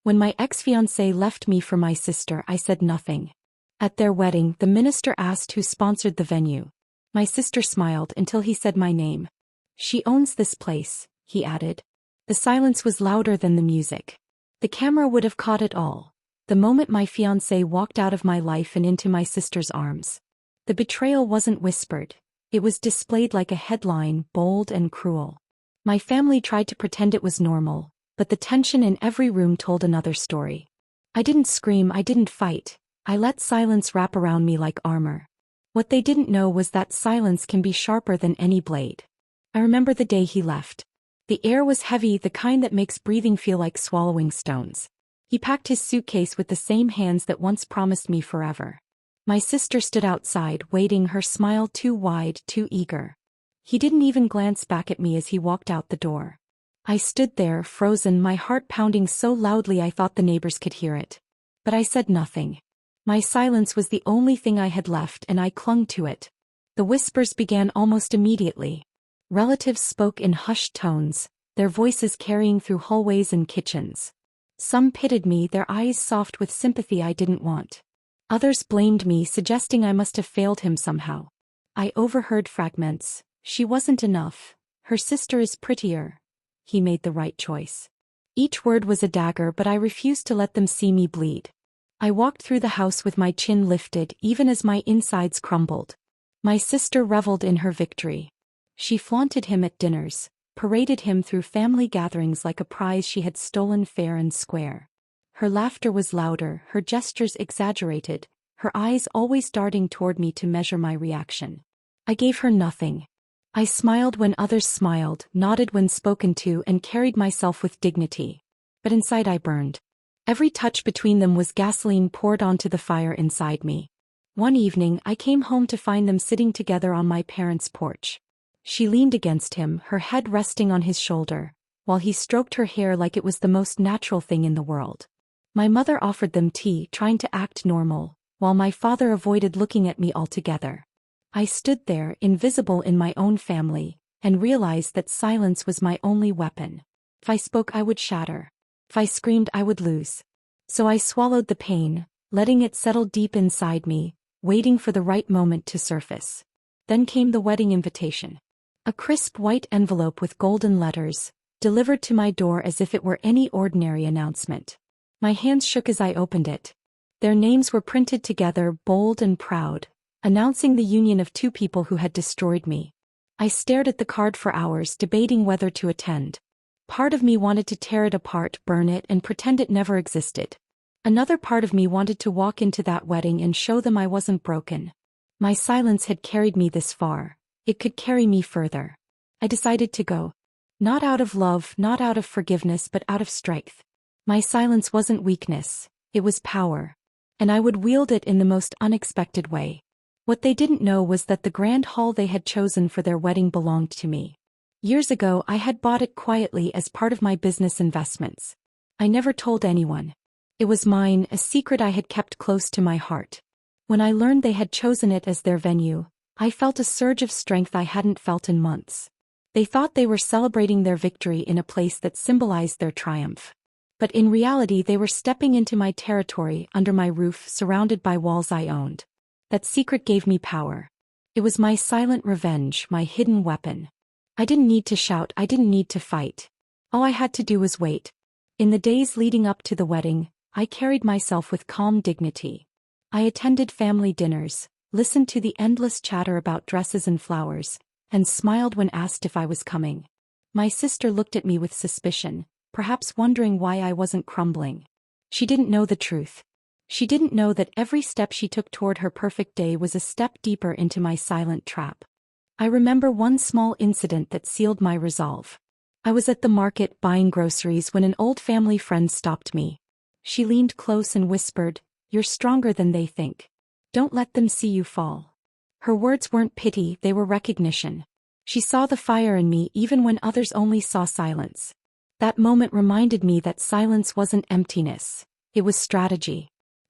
When my ex-fiance left me for my sister, I said nothing. At their wedding, the minister asked who sponsored the venue. My sister smiled until he said my name. "She owns this place," he added. The silence was louder than the music. The camera would have caught it all. The moment my fiancé walked out of my life and into my sister's arms. The betrayal wasn't whispered. It was displayed like a headline, bold and cruel. My family tried to pretend it was normal, but the tension in every room told another story. I didn't scream, I didn't fight. I let silence wrap around me like armor. What they didn't know was that silence can be sharper than any blade. I remember the day he left. The air was heavy, the kind that makes breathing feel like swallowing stones. He packed his suitcase with the same hands that once promised me forever. My sister stood outside, waiting, her smile too wide, too eager. He didn't even glance back at me as he walked out the door. I stood there, frozen, my heart pounding so loudly I thought the neighbors could hear it. But I said nothing. My silence was the only thing I had left, and I clung to it. The whispers began almost immediately. Relatives spoke in hushed tones, their voices carrying through hallways and kitchens. Some pitied me, their eyes soft with sympathy I didn't want. Others blamed me, suggesting I must have failed him somehow. I overheard fragments. "She wasn't enough. Her sister is prettier. He made the right choice." Each word was a dagger, but I refused to let them see me bleed. I walked through the house with my chin lifted, even as my insides crumbled. My sister reveled in her victory. She flaunted him at dinners, paraded him through family gatherings like a prize she had stolen fair and square. Her laughter was louder, her gestures exaggerated, her eyes always darting toward me to measure my reaction. I gave her nothing. I smiled when others smiled, nodded when spoken to, and carried myself with dignity. But inside I burned. Every touch between them was gasoline poured onto the fire inside me. One evening, I came home to find them sitting together on my parents' porch. She leaned against him, her head resting on his shoulder, while he stroked her hair like it was the most natural thing in the world. My mother offered them tea, trying to act normal, while my father avoided looking at me altogether. I stood there, invisible in my own family, and realized that silence was my only weapon. If I spoke, I would shatter. If I screamed, I would lose. So I swallowed the pain, letting it settle deep inside me, waiting for the right moment to surface. Then came the wedding invitation. A crisp white envelope with golden letters, delivered to my door as if it were any ordinary announcement. My hands shook as I opened it. Their names were printed together, bold and proud, announcing the union of two people who had destroyed me. I stared at the card for hours, debating whether to attend. Part of me wanted to tear it apart, burn it, and pretend it never existed. Another part of me wanted to walk into that wedding and show them I wasn't broken. My silence had carried me this far. It could carry me further. I decided to go. Not out of love, not out of forgiveness, but out of strength. My silence wasn't weakness, it was power. And I would wield it in the most unexpected way. What they didn't know was that the grand hall they had chosen for their wedding belonged to me. Years ago, I had bought it quietly as part of my business investments. I never told anyone. It was mine, a secret I had kept close to my heart. When I learned they had chosen it as their venue, I felt a surge of strength I hadn't felt in months. They thought they were celebrating their victory in a place that symbolized their triumph. But in reality, they were stepping into my territory, under my roof, surrounded by walls I owned. That secret gave me power. It was my silent revenge, my hidden weapon. I didn't need to shout, I didn't need to fight. All I had to do was wait. In the days leading up to the wedding, I carried myself with calm dignity. I attended family dinners, listened to the endless chatter about dresses and flowers, and smiled when asked if I was coming. My sister looked at me with suspicion, perhaps wondering why I wasn't crumbling. She didn't know the truth. She didn't know that every step she took toward her perfect day was a step deeper into my silent trap. I remember one small incident that sealed my resolve. I was at the market buying groceries when an old family friend stopped me. She leaned close and whispered, "You're stronger than they think. Don't let them see you fall." Her words weren't pity, they were recognition. She saw the fire in me even when others only saw silence. That moment reminded me that silence wasn't emptiness, it was strategy.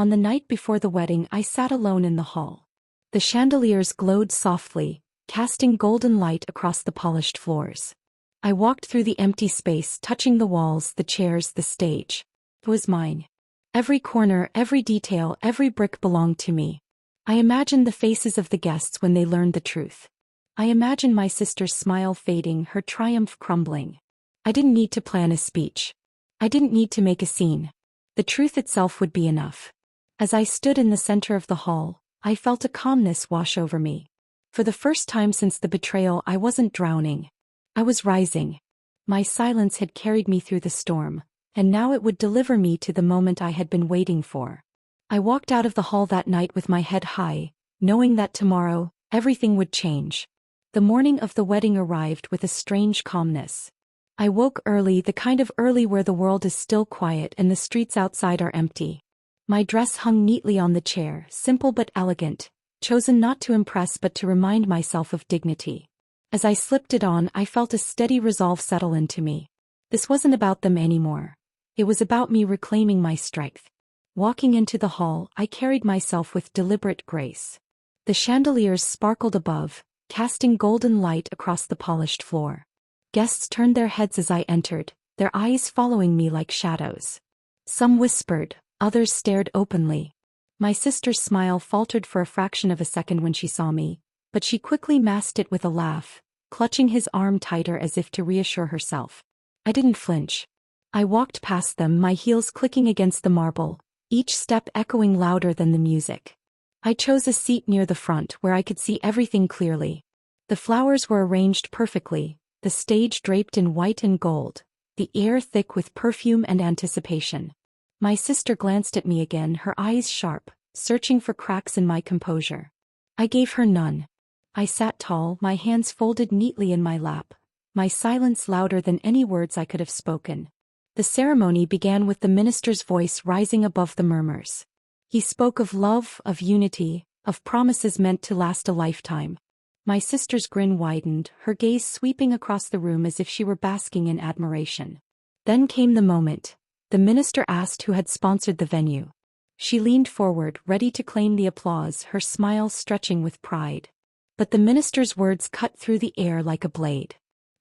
On the night before the wedding, I sat alone in the hall. The chandeliers glowed softly, casting golden light across the polished floors. I walked through the empty space, touching the walls, the chairs, the stage. It was mine. Every corner, every detail, every brick belonged to me. I imagined the faces of the guests when they learned the truth. I imagined my sister's smile fading, her triumph crumbling. I didn't need to plan a speech. I didn't need to make a scene. The truth itself would be enough. As I stood in the center of the hall, I felt a calmness wash over me. For the first time since the betrayal, I wasn't drowning. I was rising. My silence had carried me through the storm, and now it would deliver me to the moment I had been waiting for. I walked out of the hall that night with my head high, knowing that tomorrow, everything would change. The morning of the wedding arrived with a strange calmness. I woke early, the kind of early where the world is still quiet and the streets outside are empty. My dress hung neatly on the chair, simple but elegant, chosen not to impress but to remind myself of dignity. As I slipped it on, I felt a steady resolve settle into me. This wasn't about them anymore. It was about me reclaiming my strength. Walking into the hall, I carried myself with deliberate grace. The chandeliers sparkled above, casting golden light across the polished floor. Guests turned their heads as I entered, their eyes following me like shadows. Some whispered, others stared openly. My sister's smile faltered for a fraction of a second when she saw me, but she quickly masked it with a laugh, clutching his arm tighter as if to reassure herself. I didn't flinch. I walked past them, my heels clicking against the marble, each step echoing louder than the music. I chose a seat near the front where I could see everything clearly. The flowers were arranged perfectly, the stage draped in white and gold, the air thick with perfume and anticipation. My sister glanced at me again, her eyes sharp, searching for cracks in my composure. I gave her none. I sat tall, my hands folded neatly in my lap, my silence louder than any words I could have spoken. The ceremony began with the minister's voice rising above the murmurs. He spoke of love, of unity, of promises meant to last a lifetime. My sister's grin widened, her gaze sweeping across the room as if she were basking in admiration. Then came the moment. The minister asked who had sponsored the venue. She leaned forward, ready to claim the applause, her smile stretching with pride. But the minister's words cut through the air like a blade.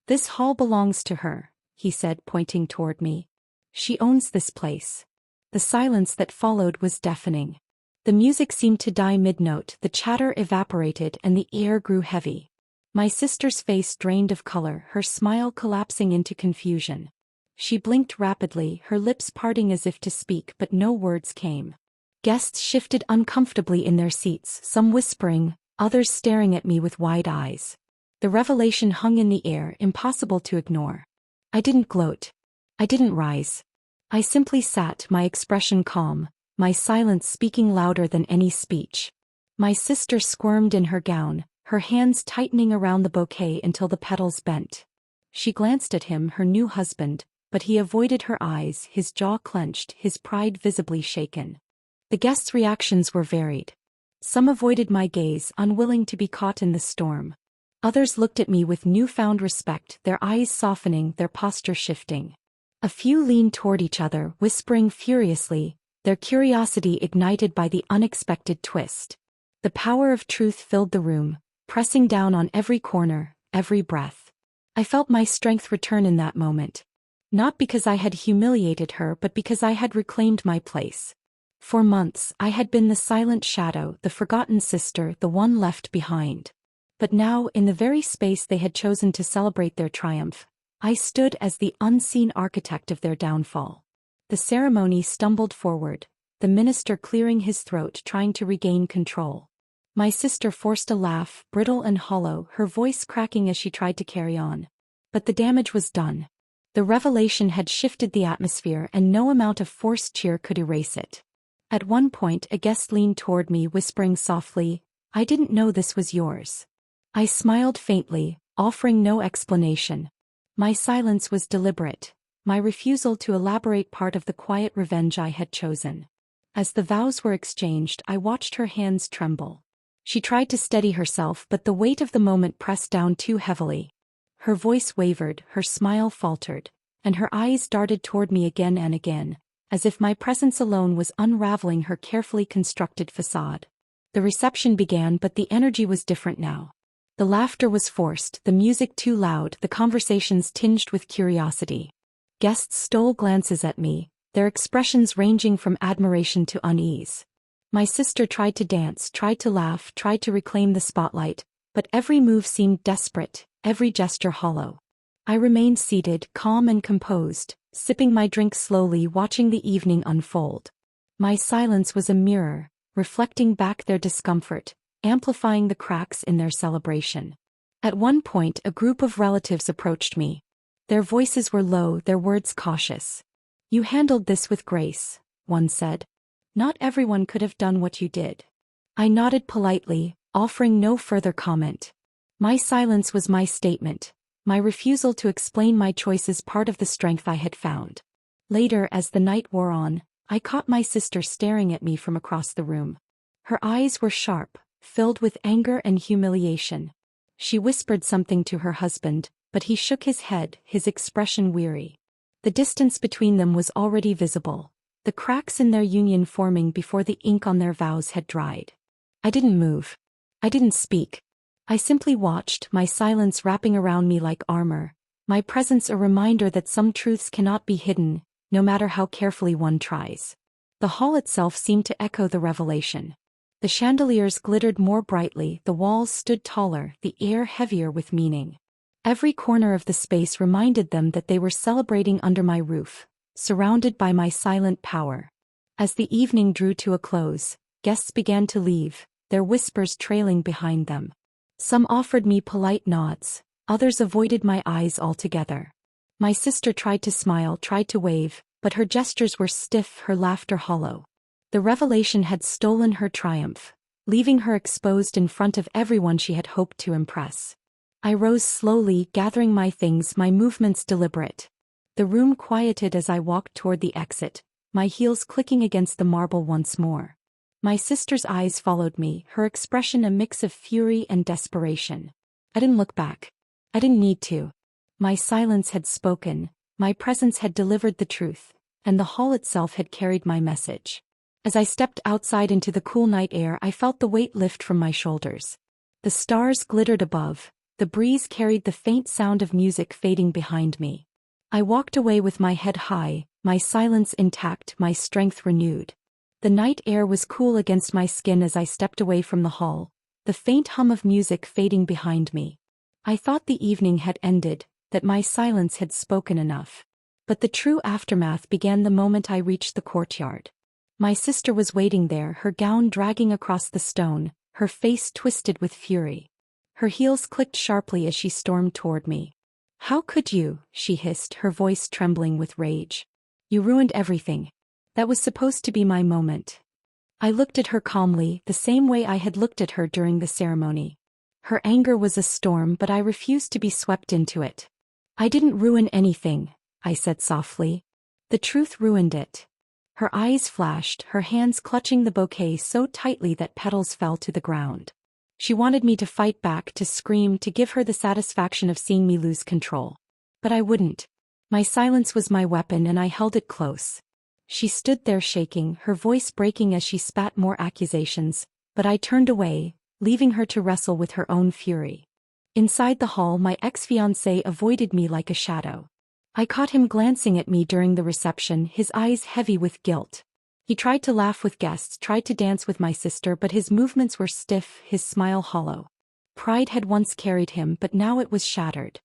"This hall belongs to her," he said, pointing toward me. "She owns this place." The silence that followed was deafening. The music seemed to die mid-note, the chatter evaporated and the air grew heavy. My sister's face drained of color, her smile collapsing into confusion. She blinked rapidly, her lips parting as if to speak, but no words came. Guests shifted uncomfortably in their seats, some whispering, others staring at me with wide eyes. The revelation hung in the air, impossible to ignore. I didn't gloat. I didn't rise. I simply sat, my expression calm, my silence speaking louder than any speech. My sister squirmed in her gown, her hands tightening around the bouquet until the petals bent. She glanced at him, her new husband, but he avoided her eyes, his jaw clenched, his pride visibly shaken. The guests' reactions were varied. Some avoided my gaze, unwilling to be caught in the storm. Others looked at me with newfound respect, their eyes softening, their posture shifting. A few leaned toward each other, whispering furiously, their curiosity ignited by the unexpected twist. The power of truth filled the room, pressing down on every corner, every breath. I felt my strength return in that moment. Not because I had humiliated her, but because I had reclaimed my place. For months, I had been the silent shadow, the forgotten sister, the one left behind. But now, in the very space they had chosen to celebrate their triumph, I stood as the unseen architect of their downfall. The ceremony stumbled forward, the minister clearing his throat, trying to regain control. My sister forced a laugh, brittle and hollow, her voice cracking as she tried to carry on. But the damage was done. The revelation had shifted the atmosphere, and no amount of forced cheer could erase it. At one point, a guest leaned toward me, whispering softly, "I didn't know this was yours." I smiled faintly, offering no explanation. My silence was deliberate, my refusal to elaborate part of the quiet revenge I had chosen. As the vows were exchanged, I watched her hands tremble. She tried to steady herself, but the weight of the moment pressed down too heavily. Her voice wavered, her smile faltered, and her eyes darted toward me again and again, as if my presence alone was unraveling her carefully constructed facade. The reception began, but the energy was different now. The laughter was forced, the music too loud, the conversations tinged with curiosity. Guests stole glances at me, their expressions ranging from admiration to unease. My sister tried to dance, tried to laugh, tried to reclaim the spotlight, but every move seemed desperate, every gesture hollow. I remained seated, calm and composed, sipping my drink slowly, watching the evening unfold. My silence was a mirror, reflecting back their discomfort, amplifying the cracks in their celebration. At one point, a group of relatives approached me. Their voices were low, their words cautious. "You handled this with grace," one said. "Not everyone could have done what you did." I nodded politely, offering no further comment. My silence was my statement, my refusal to explain my choices part of the strength I had found. Later, as the night wore on, I caught my sister staring at me from across the room. Her eyes were sharp, filled with anger and humiliation. She whispered something to her husband, but he shook his head, his expression weary. The distance between them was already visible, the cracks in their union forming before the ink on their vows had dried. I didn't move. I didn't speak. I simply watched, my silence wrapping around me like armor, my presence a reminder that some truths cannot be hidden, no matter how carefully one tries. The hall itself seemed to echo the revelation. The chandeliers glittered more brightly, the walls stood taller, the air heavier with meaning. Every corner of the space reminded them that they were celebrating under my roof, surrounded by my silent power. As the evening drew to a close, guests began to leave, their whispers trailing behind them. Some offered me polite nods, others avoided my eyes altogether. My sister tried to smile, tried to wave, but her gestures were stiff, her laughter hollow. The revelation had stolen her triumph, leaving her exposed in front of everyone she had hoped to impress. I rose slowly, gathering my things, my movements deliberate. The room quieted as I walked toward the exit, my heels clicking against the marble once more. My sister's eyes followed me, her expression a mix of fury and desperation. I didn't look back. I didn't need to. My silence had spoken, my presence had delivered the truth, and the hall itself had carried my message. As I stepped outside into the cool night air, I felt the weight lift from my shoulders. The stars glittered above, the breeze carried the faint sound of music fading behind me. I walked away with my head high, my silence intact, my strength renewed. The night air was cool against my skin as I stepped away from the hall, the faint hum of music fading behind me. I thought the evening had ended, that my silence had spoken enough. But the true aftermath began the moment I reached the courtyard. My sister was waiting there, her gown dragging across the stone, her face twisted with fury. Her heels clicked sharply as she stormed toward me. "How could you?" she hissed, her voice trembling with rage. "You ruined everything. That was supposed to be my moment." I looked at her calmly, the same way I had looked at her during the ceremony. Her anger was a storm, but I refused to be swept into it. "I didn't ruin anything," I said softly. "The truth ruined it." Her eyes flashed, her hands clutching the bouquet so tightly that petals fell to the ground. She wanted me to fight back, to scream, to give her the satisfaction of seeing me lose control. But I wouldn't. My silence was my weapon and I held it close. She stood there shaking, her voice breaking as she spat more accusations, but I turned away, leaving her to wrestle with her own fury. Inside the hall, my ex-fiance avoided me like a shadow. I caught him glancing at me during the reception, his eyes heavy with guilt. He tried to laugh with guests, tried to dance with my sister, but his movements were stiff, his smile hollow. Pride had once carried him, but now it was shattered.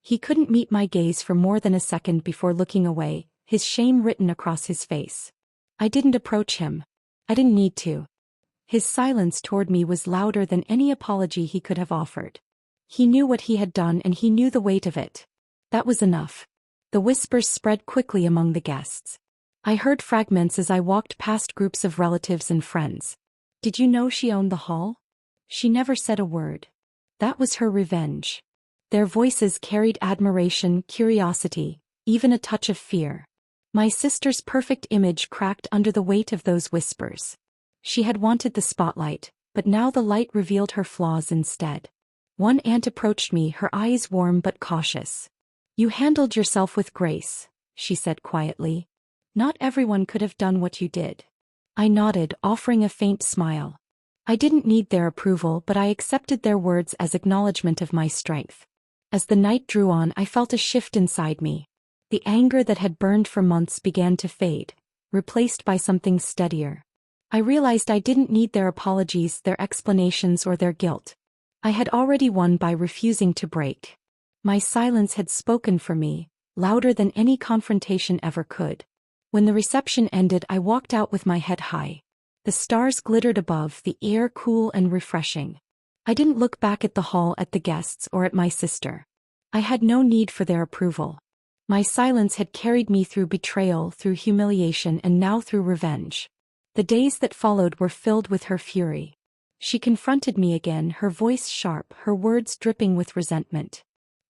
He couldn't meet my gaze for more than a second before looking away, his shame written across his face. I didn't approach him. I didn't need to. His silence toward me was louder than any apology he could have offered. He knew what he had done and he knew the weight of it. That was enough. The whispers spread quickly among the guests. I heard fragments as I walked past groups of relatives and friends. "Did you know she owned the hall?" "She never said a word." "That was her revenge." Their voices carried admiration, curiosity, even a touch of fear. My sister's perfect image cracked under the weight of those whispers. She had wanted the spotlight, but now the light revealed her flaws instead. One aunt approached me, her eyes warm but cautious. "You handled yourself with grace," she said quietly. "Not everyone could have done what you did." I nodded, offering a faint smile. I didn't need their approval, but I accepted their words as acknowledgement of my strength. As the night drew on, I felt a shift inside me. The anger that had burned for months began to fade, replaced by something steadier. I realized I didn't need their apologies, their explanations, or their guilt. I had already won by refusing to break. My silence had spoken for me, louder than any confrontation ever could. When the reception ended, I walked out with my head high. The stars glittered above, the air cool and refreshing. I didn't look back at the hall, at the guests, or at my sister. I had no need for their approval. My silence had carried me through betrayal, through humiliation, and now through revenge. The days that followed were filled with her fury. She confronted me again, her voice sharp, her words dripping with resentment.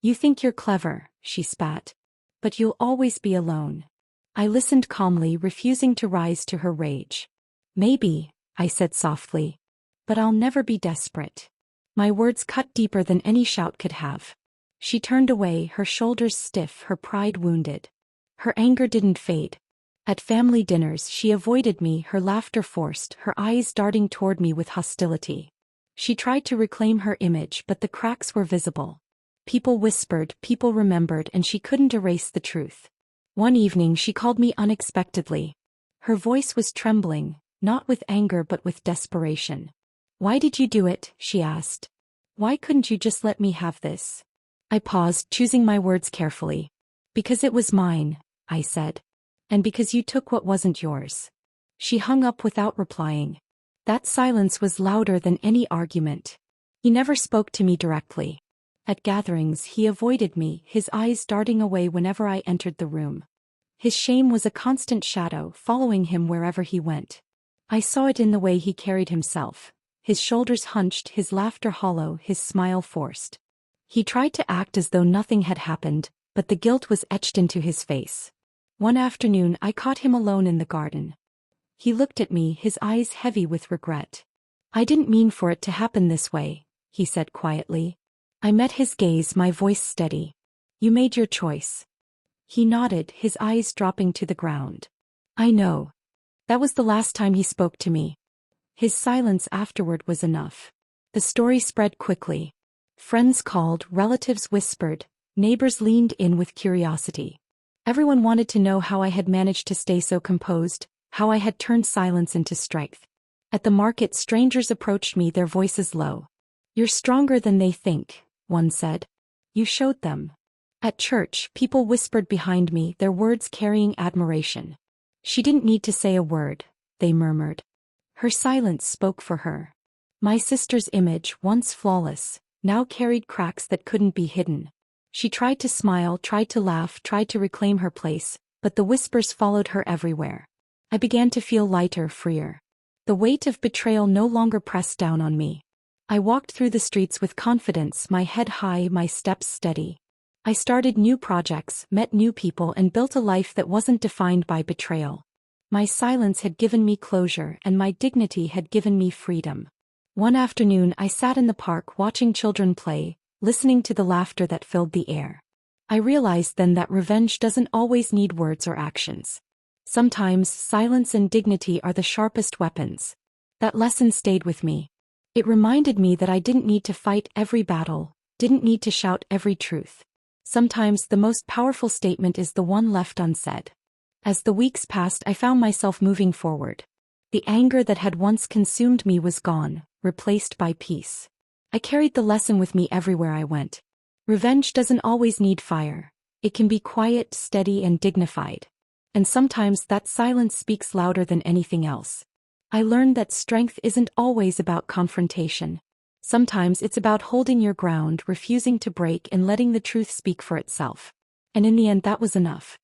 "You think you're clever," she spat. "But you'll always be alone." I listened calmly, refusing to rise to her rage. "Maybe," I said softly. "But I'll never be desperate." My words cut deeper than any shout could have. She turned away, her shoulders stiff, her pride wounded. Her anger didn't fade. At family dinners she avoided me, her laughter forced, her eyes darting toward me with hostility. She tried to reclaim her image, but the cracks were visible. People whispered, people remembered, and she couldn't erase the truth. One evening she called me unexpectedly. Her voice was trembling, not with anger but with desperation. "Why did you do it?" she asked. "Why couldn't you just let me have this?" I paused, choosing my words carefully. "Because it was mine," I said. "And because you took what wasn't yours." She hung up without replying. That silence was louder than any argument. He never spoke to me directly. At gatherings he avoided me, his eyes darting away whenever I entered the room. His shame was a constant shadow, following him wherever he went. I saw it in the way he carried himself. His shoulders hunched, his laughter hollow, his smile forced. He tried to act as though nothing had happened, but the guilt was etched into his face. One afternoon I caught him alone in the garden. He looked at me, his eyes heavy with regret. "I didn't mean for it to happen this way," he said quietly. I met his gaze, my voice steady. "You made your choice." He nodded, his eyes dropping to the ground. "I know." That was the last time he spoke to me. His silence afterward was enough. The story spread quickly. Friends called, relatives whispered, neighbors leaned in with curiosity. Everyone wanted to know how I had managed to stay so composed, how I had turned silence into strength. At the market, strangers approached me, their voices low. "You're stronger than they think," one said. "You showed them." At church, people whispered behind me, their words carrying admiration. "She didn't need to say a word," they murmured. Her silence spoke for her. My sister's image, once flawless, now carried cracks that couldn't be hidden. She tried to smile, tried to laugh, tried to reclaim her place, but the whispers followed her everywhere. I began to feel lighter, freer. The weight of betrayal no longer pressed down on me. I walked through the streets with confidence, my head high, my steps steady. I started new projects, met new people, and built a life that wasn't defined by betrayal. My silence had given me closure, and my dignity had given me freedom. One afternoon I sat in the park watching children play, listening to the laughter that filled the air. I realized then that revenge doesn't always need words or actions. Sometimes silence and dignity are the sharpest weapons. That lesson stayed with me. It reminded me that I didn't need to fight every battle, didn't need to shout every truth. Sometimes the most powerful statement is the one left unsaid. As the weeks passed, I found myself moving forward. The anger that had once consumed me was gone, replaced by peace. I carried the lesson with me everywhere I went. Revenge doesn't always need fire. It can be quiet, steady, and dignified. And sometimes that silence speaks louder than anything else. I learned that strength isn't always about confrontation. Sometimes it's about holding your ground, refusing to break, and letting the truth speak for itself. And in the end, that was enough.